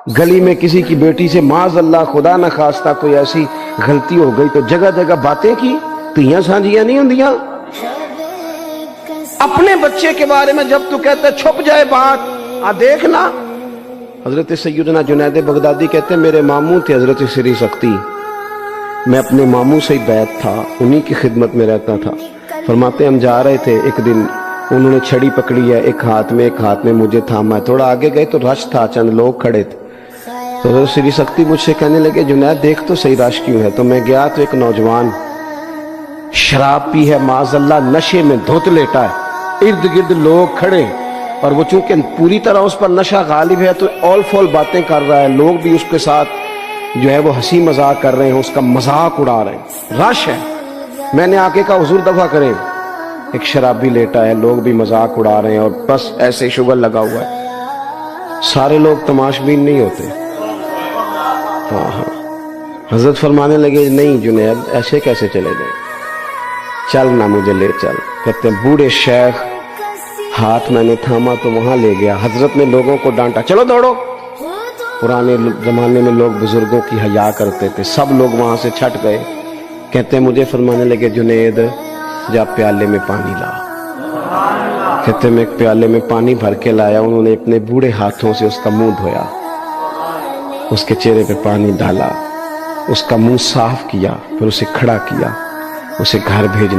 گلی میں کسی کی بیٹی سے معاذ اللہ خدا نہ خواستہ کوئی ایسی غلطی ہو گئی تو جگہ جگہ باتیں کی، تیاں سانجیاں نہیں ہوندیاں۔ اپنے بچے کے بارے میں جب تو کہتا ہے چھپ جائے بات، دیکھنا۔ حضرت سیدنا جنید بغدادی کہتے ہیں میرے ماموں تھے حضرت سری سختی، میں اپنے ماموں سے ہی بیعت تھا، انہی کی خدمت میں رہتا تھا۔ فرماتے ہم جا رہے تھے، ایک دن انہوں نے چھڑی پکڑی ہے، ایک ہاتھ میں مجھے تھاما ہے، تھوڑا آگے گئے تو رش تھا، چند لوگ کھڑے تھے، تو حضرت سری سختی مجھ سے کہنے لگے جنید دیکھ تو صحیح رش کیوں ہے۔ تو میں گیا تو ایک نوجوان شراب پی ہے، معاذ اللہ نشے میں دھت لیٹا ہے، ارد گرد لوگ کھڑے، اور وہ چونکہ پوری طرح اس پر نشہ غالب ہے تو اول فول باتیں کر رہا ہے، لوگ بھی اس کے ساتھ جو ہے وہ ہنسی مذاق کر رہے ہیں، اس کا مذاق اڑا رہے ہیں، رش ہے۔ میں نے آگے کہا حضور دفع کریں، ایک شرابی لیٹا ہے، لوگ بھی مذاق اڑا رہے ہیں اور بس ایسے شغل لگا ہوا ہے، سارے لوگ تماش بین نہیں ہوتے۔ حضرت فرمانے لگے نہیں جنید ایسے کیسے چلے گئے، چل نہ مجھے لے چل۔ کہتے ہیں بوڑھے شیخ، ہاتھ میں نے تھاما تو وہاں لے گیا، حضرت نے لوگوں کو ڈانٹا چلو دوڑو۔ پرانے زمانے میں لوگ بزرگوں کی حیا کرتے تھے، سب لوگ وہاں سے چھٹ گئے۔ کہتے ہیں مجھے فرمانے لگے جنید جا پیالے میں پانی لا۔ کہتے ہیں میں ایک پیالے میں پانی بھر کے لایا، انہوں نے اپنے بوڑھے ہاتھوں سے اس کا منہ دھویا، اس کے چہرے پہ پانی ڈالا، اس کا منہ صاف کیا، پھر اسے کھڑا کیا، اسے گھر بھیجنا